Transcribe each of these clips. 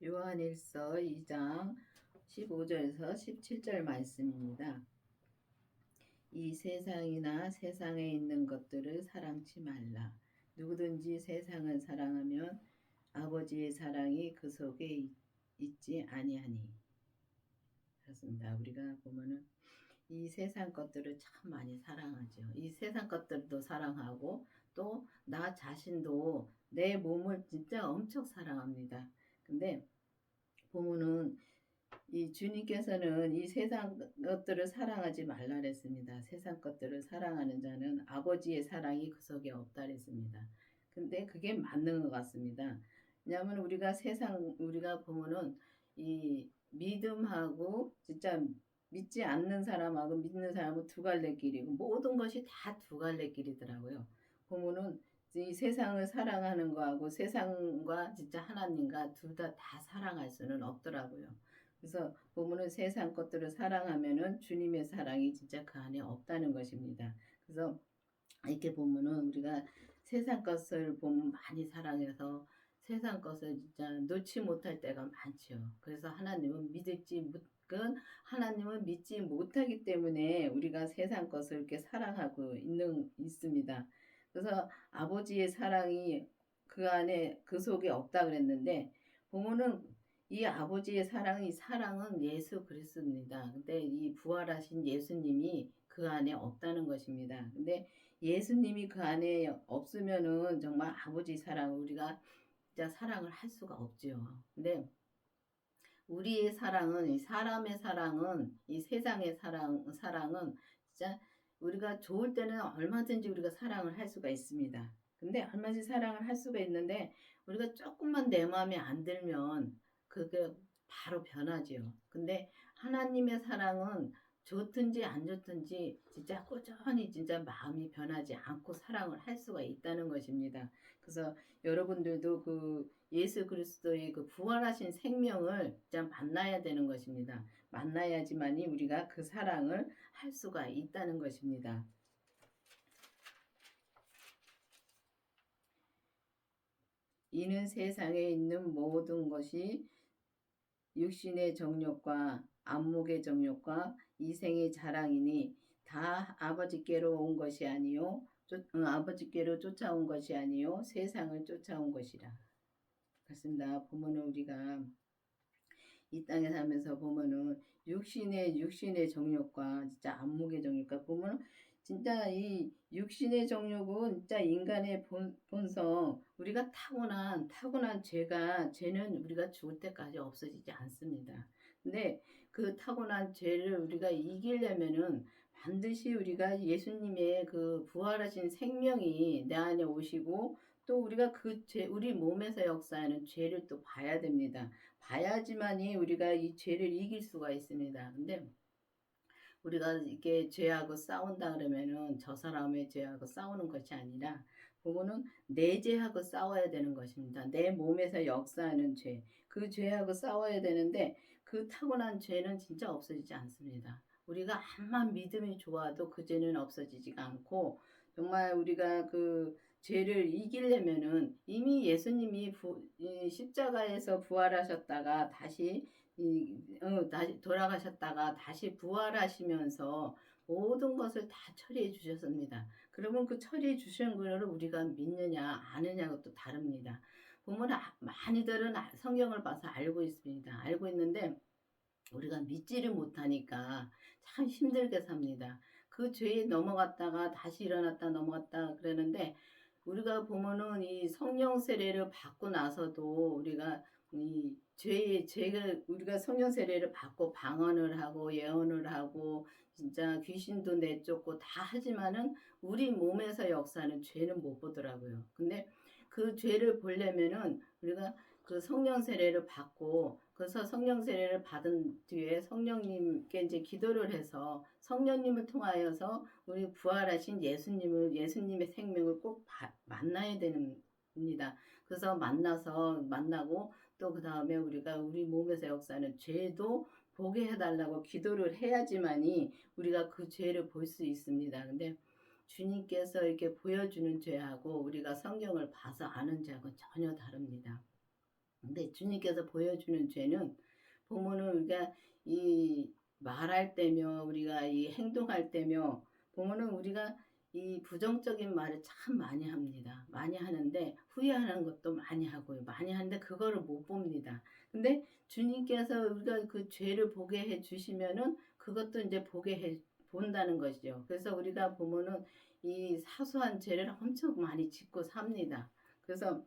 요한일서 2장 15절에서 17절 말씀입니다. 이 세상이나 세상에 있는 것들을 사랑치 말라. 누구든지 세상을 사랑하면 아버지의 사랑이 그 속에 있지 아니하니. 그렇습니다. 우리가 보면은 이 세상 것들을 참 많이 사랑하죠. 이 세상 것들도 사랑하고 또 나 자신도 내 몸을 진짜 엄청 사랑합니다. 근데 보면은 이 주님께서는 이 세상 것들을 사랑하지 말라 그랬습니다. 세상 것들을 사랑하는 자는 아버지의 사랑이 그 속에 없다 그랬습니다. 근데 그게 맞는 것 같습니다. 왜냐하면 우리가 보면은 이 믿음하고 진짜 믿지 않는 사람하고 믿는 사람은 두 갈래 길이고 모든 것이 다 두 갈래 길이더라고요. 보면은 이 세상을 사랑하는 거하고 세상과 진짜 하나님과 둘 다 사랑할 수는 없더라고요. 그래서 보면은 세상 것들을 사랑하면은 주님의 사랑이 진짜 그 안에 없다는 것입니다. 그래서 이렇게 보면은 우리가 세상 것을 보면 많이 사랑해서 세상 것을 진짜 놓지 못할 때가 많죠. 그래서 하나님은 믿지 못하기 때문에 우리가 세상 것을 이렇게 사랑하고 있습니다. 그래서 아버지의 사랑이 그 안에 그 속에 없다 그랬는데 보면은 이 아버지의 사랑은 예수 그리스도입니다. 근데 이 부활하신 예수님이 그 안에 없다는 것입니다. 근데 예수님이 그 안에 없으면은 정말 아버지 사랑 우리가 진짜 사랑을 할 수가 없죠. 근데 우리의 사랑은 이 사람의 사랑은 이 세상의 사랑은 진짜 우리가 좋을 때는 얼마든지 우리가 사랑을 할 수가 있습니다. 근데 얼마든지 사랑을 할 수가 있는데 우리가 조금만 내 마음에 안 들면 그게 바로 변하지요. 근데 하나님의 사랑은 좋든지 안 좋든지 진짜 꾸준히 진짜 마음이 변하지 않고 사랑을 할 수가 있다는 것입니다. 그래서 여러분들도 그 예수 그리스도의 그 부활하신 생명을 진짜 만나야 되는 것입니다. 만나야지만이 우리가 그 사랑을 할 수가 있다는 것입니다. 이는 세상에 있는 모든 것이 육신의 정욕과 안목의 정욕과 이생의 자랑이니 다 아버지께로 온 것이 아니요 아버지께로 쫓아온 것이 아니요 세상을 쫓아온 것이라. 그렇습니다. 보면은 우리가 이 땅에 살면서 보면은 육신의 정욕과 진짜 안목의 정욕과 보면은 진짜 이 육신의 정욕은 진짜 인간의 본성 우리가 타고난 죄는 우리가 죽을 때까지 없어지지 않습니다. 근데 그 타고난 죄를 우리가 이기려면은 반드시 우리가 예수님의 그 부활하신 생명이 내 안에 오시고 또 우리가 우리 몸에서 역사하는 죄를 또 봐야 됩니다. 봐야지만이 우리가 이 죄를 이길 수가 있습니다. 근데 우리가 이게 죄하고 싸운다 그러면은 저 사람의 죄하고 싸우는 것이 아니라 보면은 내 죄하고 싸워야 되는 것입니다. 내 몸에서 역사하는 죄, 그 죄하고 싸워야 되는데 그 타고난 죄는 진짜 없어지지 않습니다. 우리가 암만 믿음이 좋아도 그 죄는 없어지지가 않고 정말 우리가 그 죄를 이기려면은 이미 예수님이 십자가에서 부활하셨다가 다시 돌아가셨다가 다시 부활하시면서 모든 것을 다 처리해 주셨습니다. 그러면 그 처리해 주신 거를 우리가 믿느냐 아느냐가 또 다릅니다. 보면 많이들은 성경을 봐서 알고 있습니다. 알고 있는데 우리가 믿지를 못하니까 참 힘들게 삽니다. 그 죄에 넘어갔다가 다시 일어났다 넘어갔다 그러는데 우리가 보면은 이 성령 세례를 받고 나서도 우리가 이 죄가 우리가 성령 세례를 받고 방언을 하고 예언을 하고 진짜 귀신도 내쫓고 다 하지만은 우리 몸에서 역사하는 죄는 못 보더라고요. 근데 그 죄를 보려면은 우리가 그 성령 세례를 받고 그래서 성령 세례를 받은 뒤에 성령님께 이제 기도를 해서 성령님을 통하여서 우리 부활하신 예수님의 생명을 꼭 만나야 됩니다. 그래서 만나고 또 그 다음에 우리가 우리 몸에서 역사하는 죄도 보게 해달라고 기도를 해야지만이 우리가 그 죄를 볼 수 있습니다. 근데 주님께서 이렇게 보여주는 죄하고 우리가 성경을 봐서 아는 죄하고는 전혀 다릅니다. 근데 주님께서 보여주는 죄는 보면은 우리가 이 말할 때며 우리가 이 행동할 때며 보면은 우리가 이 부정적인 말을 참 많이 합니다. 많이 하는데 후회하는 것도 많이 하고요. 많이 하는데 그거를 못 봅니다. 근데 주님께서 우리가 그 죄를 보게 해 주시면은 그것도 이제 보게 해 본다는 것이죠. 그래서 우리가 보면은 이 사소한 죄를 엄청 많이 짓고 삽니다. 그래서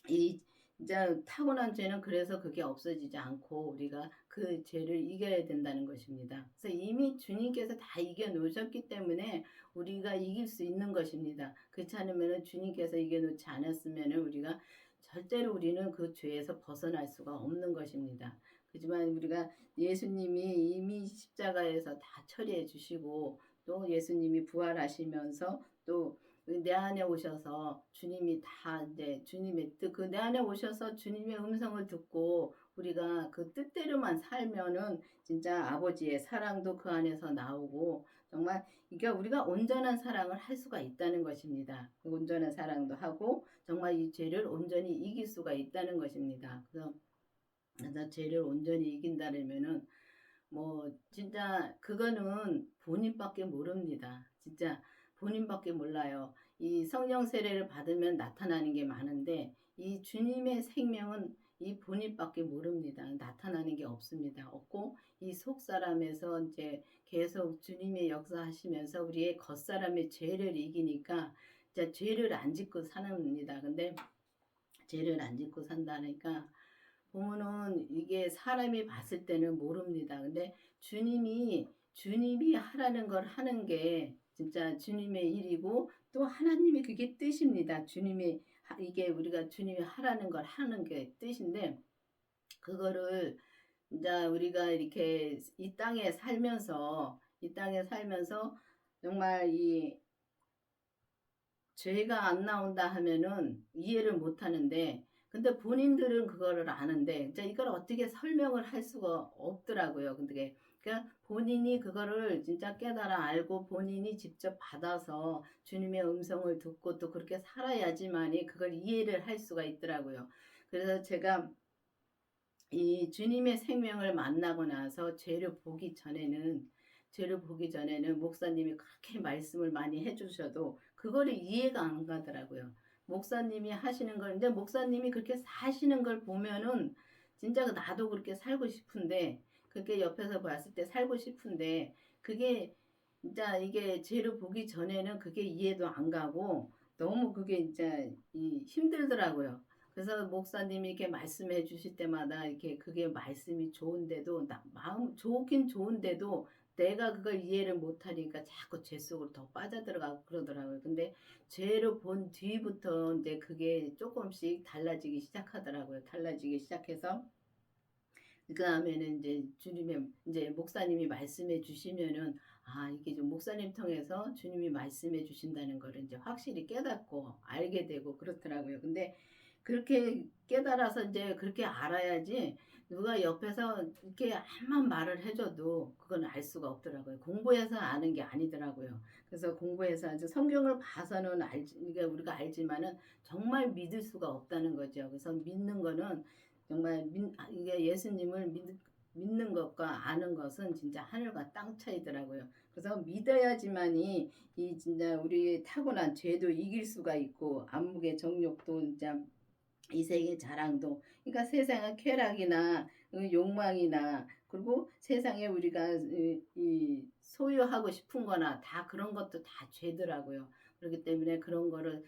이 진짜 타고난 죄는 그래서 그게 없어지지 않고 우리가 그 죄를 이겨야 된다는 것입니다. 그래서 이미 주님께서 다 이겨 놓으셨기 때문에 우리가 이길 수 있는 것입니다. 그렇지 않으면 주님께서 이겨 놓지 않았으면 우리가 절대로 우리는 그 죄에서 벗어날 수가 없는 것입니다. 그렇지만 우리가 예수님이 이미 십자가에서 다 처리해 주시고 또 예수님이 부활하시면서 또 내 안에 오셔서 주님이 다 이제 주님의 뜻, 그 내 안에 오셔서 주님의 음성을 듣고 우리가 그 뜻대로만 살면은 진짜 아버지의 사랑도 그 안에서 나오고 정말 이게 우리가 온전한 사랑을 할 수가 있다는 것입니다. 온전한 사랑도 하고 정말 이 죄를 온전히 이길 수가 있다는 것입니다. 그래서 죄를 온전히 이긴다면은 뭐 진짜 그거는 본인밖에 모릅니다. 진짜 본인밖에 몰라요. 이 성령 세례를 받으면 나타나는 게 많은데 이 주님의 생명은 이 본인밖에 모릅니다. 나타나는 게 없습니다. 없고 이 속사람에서 이제 계속 주님의 역사하시면서 우리의 겉사람의 죄를 이기니까 진짜 죄를 안 짓고 사는입니다. 근데 죄를 안 짓고 산다니까 보면은 이게 사람이 봤을 때는 모릅니다. 근데 주님이 하라는 걸 하는 게 진짜 주님의 일이고 또 하나님이 그게 뜻입니다. 이게 우리가 주님이 하라는 걸 하는 게 뜻인데 그거를 이제 우리가 이렇게 이 땅에 살면서 정말 이 죄가 안 나온다 하면은 이해를 못 하는데 근데 본인들은 그거를 아는데 이제 이걸 어떻게 설명을 할 수가 없더라고요. 근데 그러니까 본인이 그거를 진짜 깨달아 알고 본인이 직접 받아서 주님의 음성을 듣고 또 그렇게 살아야지만이 그걸 이해를 할 수가 있더라고요. 그래서 제가 이 주님의 생명을 만나고 나서 죄를 보기 전에는 목사님이 그렇게 말씀을 많이 해주셔도 그거를 이해가 안 가더라고요. 목사님이 하시는 걸, 이제 목사님이 그렇게 사시는 걸 보면은 진짜 나도 그렇게 살고 싶은데, 그렇게 옆에서 봤을 때 살고 싶은데, 그게 진짜 이게 죄를 보기 전에는 그게 이해도 안 가고 너무 그게 진짜 힘들더라고요. 그래서 목사님이 이렇게 말씀해 주실 때마다 이렇게 그게 말씀이 좋은데도 마음 좋긴 좋은데도 내가 그걸 이해를 못하니까 자꾸 죄 속으로 더 빠져들어가고 그러더라고요. 근데 죄를 본 뒤부터 이제 그게 조금씩 달라지기 시작하더라고요. 달라지기 시작해서 그 다음에는 이제 목사님이 말씀해 주시면은 이게 좀 목사님 통해서 주님이 말씀해 주신다는 거를 이제 확실히 깨닫고 알게 되고 그렇더라고요. 근데 그렇게 깨달아서 이제 그렇게 알아야지 누가 옆에서 이렇게 암만 말을 해줘도 그건 알 수가 없더라고요. 공부해서 아는 게 아니더라고요. 그래서 공부해서 이제 성경을 봐서는 이게 우리가 알지만은 정말 믿을 수가 없다는 거죠. 그래서 믿는 거는 정말 이게 예수님을 믿는 것과 아는 것은 진짜 하늘과 땅 차이더라고요. 그래서 믿어야지만이 이 진짜 우리 타고난 죄도 이길 수가 있고 안목의 정욕도 진짜 이세계 자랑도 그러니까 세상의 쾌락이나 욕망이나 그리고 세상에 우리가 이 소유하고 싶은 거나 다 그런 것도 다 죄더라고요. 그렇기 때문에 그런 거를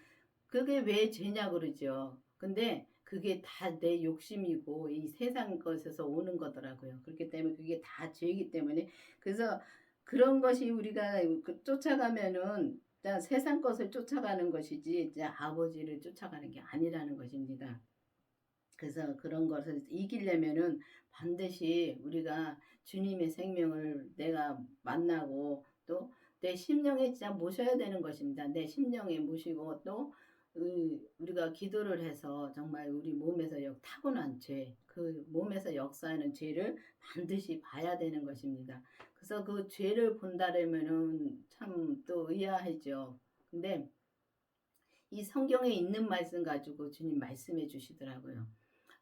그게 왜 죄냐 그러죠. 근데 그게 다 내 욕심이고 이 세상 것에서 오는 거더라고요. 그렇기 때문에 그게 다 죄이기 때문에 그래서 그런 것이 우리가 쫓아가면은 세상 것을 쫓아가는 것이지 아버지를 쫓아가는 게 아니라는 것입니다. 그래서 그런 것을 이기려면은 반드시 우리가 주님의 생명을 내가 만나고 또 내 심령에 진짜 모셔야 되는 것입니다. 내 심령에 모시고 또 우리가 기도를 해서 정말 우리 몸에서 타고난 죄, 그 몸에서 역사하는 죄를 반드시 봐야 되는 것입니다. 그래서 그 죄를 본다라면은 참 또 의아하죠. 근데 이 성경에 있는 말씀 가지고 주님 말씀해 주시더라고요.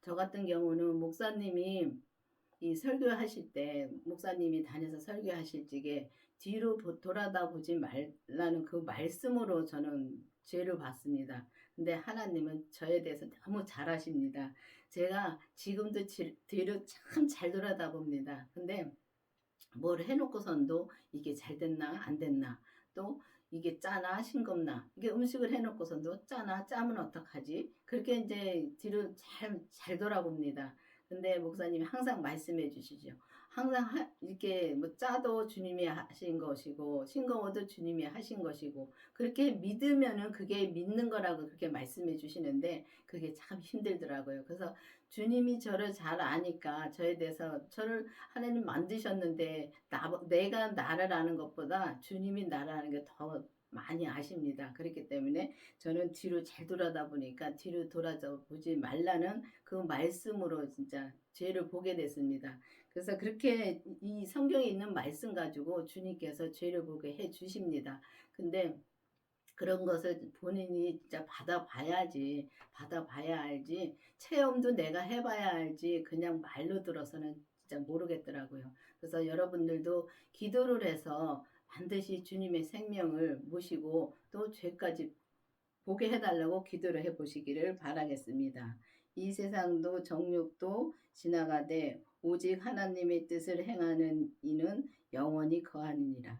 저 같은 경우는 목사님이 이 설교하실 때 목사님이 다녀서 설교하실 적에 뒤로 돌아다 보지 말라는 그 말씀으로 저는 죄를 받습니다. 근데 하나님은 저에 대해서 너무 잘 아십니다. 제가 지금도 뒤로 참 잘 돌아다 봅니다. 근데 뭘 해놓고선도 이게 잘 됐나 안 됐나, 또 이게 짜나 싱겁나, 이게 음식을 해놓고선도 짜나 짜면 어떡하지, 그렇게 이제 뒤로 잘 돌아봅니다. 근데 목사님이 항상 말씀해 주시죠. 항상 이렇게 뭐 짜도 주님이 하신 것이고 싱거워도 주님이 하신 것이고, 그렇게 믿으면은 그게 믿는 거라고 그렇게 말씀해 주시는데 그게 참 힘들더라고요. 그래서 주님이 저를 잘 아니까 저에 대해서, 저를 하나님 만드셨는데 내가 나를 아는 것보다 주님이 나를 아는 게 더 많이 아십니다. 그렇기 때문에 저는 뒤로 잘 돌아다 보니까 뒤로 돌아서 보지 말라는 그 말씀으로 진짜 죄를 보게 됐습니다. 그래서 그렇게 이 성경에 있는 말씀 가지고 주님께서 죄를 보게 해 주십니다. 근데 그런 것을 본인이 진짜 받아봐야 알지, 체험도 내가 해봐야 알지, 그냥 말로 들어서는 진짜 모르겠더라고요. 그래서 여러분들도 기도를 해서 반드시 주님의 생명을 모시고 또 죄까지 보게 해달라고 기도를 해보시기를 바라겠습니다. 이 세상도 정욕도 지나가되 오직 하나님의 뜻을 행하는 이는 영원히 거하느니라.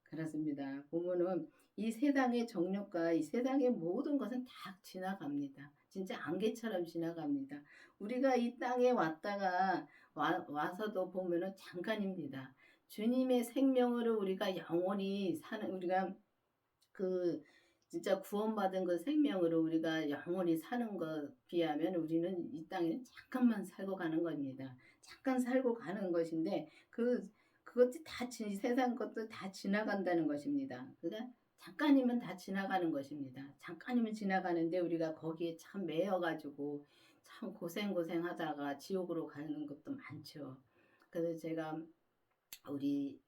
그렇습니다. 보면은 이 세상의 정욕과 이 세상의 모든 것은 다 지나갑니다. 진짜 안개처럼 지나갑니다. 우리가 이 땅에 왔다가 와서도 보면은 잠깐입니다. 주님의 생명으로 우리가 영원히 사는, 우리가 그 진짜 구원받은 그 생명으로 우리가 영원히 사는 것 비하면 우리는 이 땅에 잠깐만 살고 가는 겁니다. 잠깐 살고 가는 것인데 그것도 다 세상 것도 다 지나간다는 것입니다. 그러니까 잠깐이면 다 지나가는 것입니다. 잠깐이면 지나가는데 우리가 거기에 참 매여가지고 참 고생하다가 지옥으로 가는 것도 많죠. 그래서 제가 우리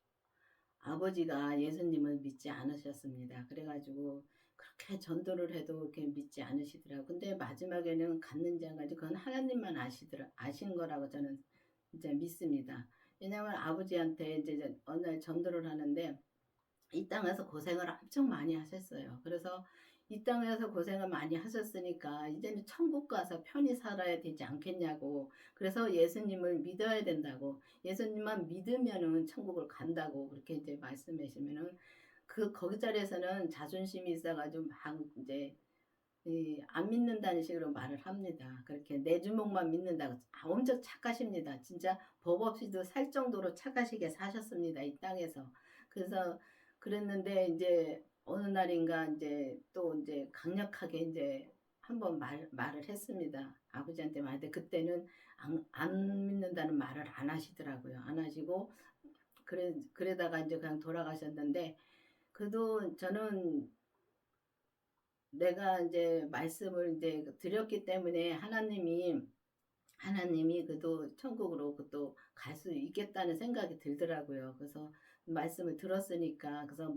아버지가 예수님을 믿지 않으셨습니다. 그래가지고 그렇게 전도를 해도 그렇게 믿지 않으시더라고요. 근데 마지막에는 갔는지 안 갔는지 그건 하나님만 아신 거라고 저는 이제 믿습니다. 왜냐하면 아버지한테 이제 어느 날 전도를 하는데 이 땅에서 고생을 엄청 많이 하셨어요. 그래서 이 땅에서 고생을 많이 하셨으니까 이제는 천국 가서 편히 살아야 되지 않겠냐고. 그래서 예수님을 믿어야 된다고. 예수님만 믿으면은 천국을 간다고. 그렇게 이제 말씀하시면은 거기 자리에서는 자존심이 있어가지고 막 이제 안 믿는다는 식으로 말을 합니다. 그렇게 내 주먹만 믿는다고. 엄청 착하십니다. 진짜 법 없이도 살 정도로 착하시게 사셨습니다. 이 땅에서. 그래서 그랬는데 이제 어느 날인가 이제 또 이제 강력하게 이제 한번 말을 했습니다. 아버지한테 말했는데 그때는 안 믿는다는 말을 안 하시더라고요. 안 하시고 그러다가 이제 그냥 돌아가셨는데, 그래도 저는 내가 이제 말씀을 이제 드렸기 때문에 하나님이 그도 천국으로 그도 갈 수 있겠다는 생각이 들더라고요. 그래서 말씀을 들었으니까, 그래서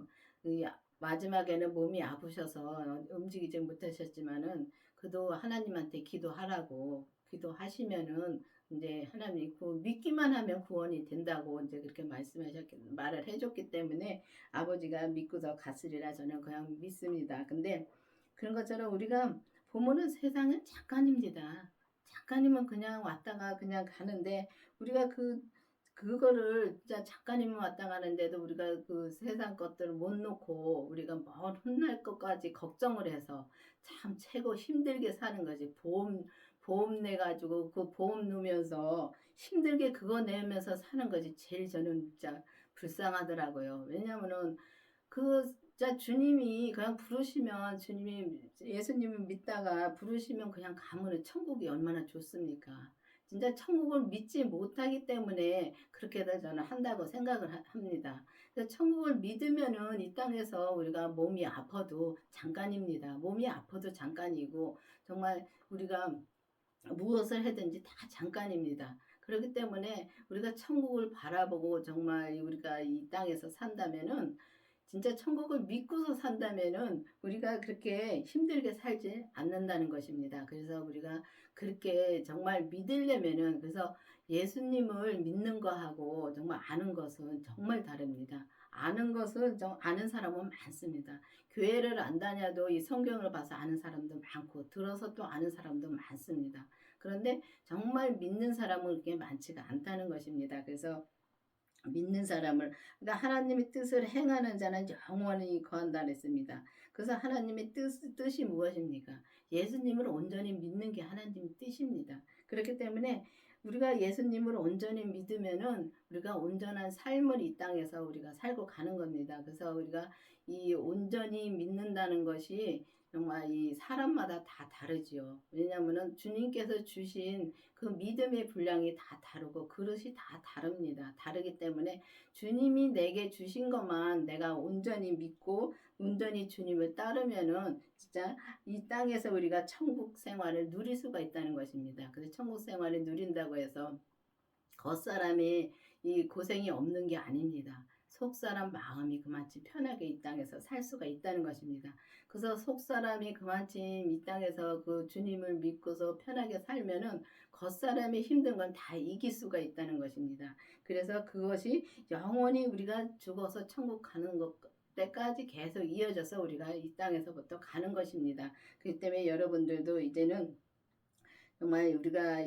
마지막에는 몸이 아프셔서 움직이지 못하셨지만은 그도 하나님한테 기도하라고 기도하시면은 이제 하나님이 믿기만 하면 구원이 된다고 이제 그렇게 말을 해줬기 때문에 아버지가 믿고서 갔으리라 저는 그냥 믿습니다. 근데 그런 것처럼 우리가 보면은 세상은 잠깐입니다. 잠깐이면 그냥 왔다가 그냥 가는데, 우리가 그거를 진짜 잠깐이면 왔다 가는데도 우리가 그 세상 것들을 못 놓고 우리가 뭘 혼날 것까지 걱정을 해서 참 최고 힘들게 사는 거지. 보험 내가지고 그 보험 넣으면서 힘들게 그거 내면서 사는 거지. 제일 저는 진짜 불쌍하더라고요. 왜냐면은 진짜 주님이 그냥 부르시면, 주님이 예수님을 믿다가 부르시면 그냥 가면은 천국이 얼마나 좋습니까? 진짜 천국을 믿지 못하기 때문에 그렇게들 저는 한다고 생각을 합니다. 그래서 천국을 믿으면은 이 땅에서 우리가 몸이 아파도 잠깐입니다. 몸이 아파도 잠깐이고 정말 우리가 무엇을 하든지 다 잠깐입니다. 그렇기 때문에 우리가 천국을 바라보고 정말 우리가 이 땅에서 산다면은 진짜 천국을 믿고서 산다면은 우리가 그렇게 힘들게 살지 않는다는 것입니다. 그래서 우리가 그렇게 정말 믿으려면은, 그래서 예수님을 믿는 거하고 정말 아는 것은 정말 다릅니다. 아는 것은 아는 사람은 많습니다. 교회를 안 다녀도 이 성경을 봐서 아는 사람도 많고 들어서 또 아는 사람도 많습니다. 그런데 정말 믿는 사람은 그렇게 많지가 않다는 것입니다. 그래서 믿는 사람을, 그러니까 하나님의 뜻을 행하는 자는 영원히 거한다 그랬습니다. 그래서 하나님의 뜻이 무엇입니까? 예수님을 온전히 믿는 게 하나님의 뜻입니다. 그렇기 때문에 우리가 예수님을 온전히 믿으면은 우리가 온전한 삶을 이 땅에서 우리가 살고 가는 겁니다. 그래서 우리가 이 온전히 믿는다는 것이 정말 이 사람마다 다 다르지요. 왜냐하면은 주님께서 주신 그 믿음의 분량이 다 다르고 그릇이 다 다릅니다. 다르기 때문에 주님이 내게 주신 것만 내가 온전히 믿고 온전히 주님을 따르면은 진짜 이 땅에서 우리가 천국 생활을 누릴 수가 있다는 것입니다. 그래서 천국 생활을 누린다고 해서 겉사람이 이 고생이 없는 게 아닙니다. 속사람 마음이 그만큼 편하게 이 땅에서 살 수가 있다는 것입니다. 그래서 속사람이 그만큼 이 땅에서 그 주님을 믿고서 편하게 살면은 겉사람의 힘든 건 다 이길 수가 있다는 것입니다. 그래서 그것이 영원히 우리가 죽어서 천국 가는 것 때까지 계속 이어져서 우리가 이 땅에서부터 가는 것입니다. 그렇기 때문에 여러분들도 이제는 정말 우리가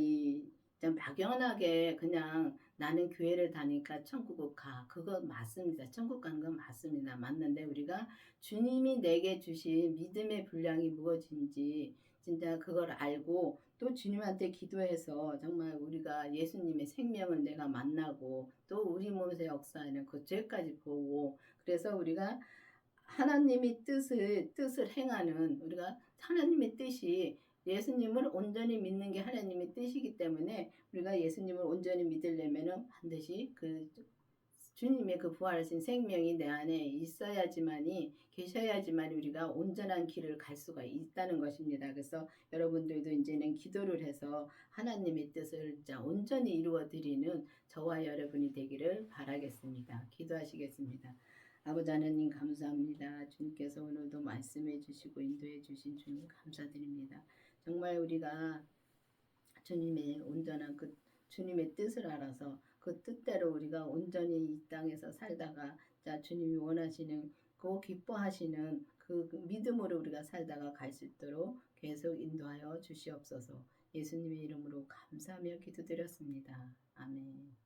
좀 막연하게 그냥 나는 교회를 다니까 천국을 가. 그거 맞습니다. 천국 가는 건 맞습니다. 맞는데 우리가 주님이 내게 주신 믿음의 분량이 무엇인지 진짜 그걸 알고 또 주님한테 기도해서 정말 우리가 예수님의 생명을 내가 만나고 또 우리 몸에서 역사하는 그 죄까지 보고, 그래서 우리가 하나님의 뜻을 행하는, 우리가 하나님의 뜻이 예수님을 온전히 믿는 게 하나님의 뜻이기 때문에 우리가 예수님을 온전히 믿으려면은 반드시 그 주님의 그 부활하신 생명이 내 안에 있어야지만이, 계셔야지만 우리가 온전한 길을 갈 수가 있다는 것입니다. 그래서 여러분들도 이제는 기도를 해서 하나님의 뜻을 진짜 온전히 이루어 드리는 저와 여러분이 되기를 바라겠습니다. 기도하시겠습니다. 아버지 하나님 감사합니다. 주님께서 오늘도 말씀해 주시고 인도해 주신 주님 감사드립니다. 정말 우리가 주님의 온전한 그 주님의 뜻을 알아서 그 뜻대로 우리가 온전히 이 땅에서 살다가 자 주님이 원하시는 그 기뻐하시는 그 믿음으로 우리가 살다가 갈 수 있도록 계속 인도하여 주시옵소서. 예수님의 이름으로 감사하며 기도드렸습니다. 아멘.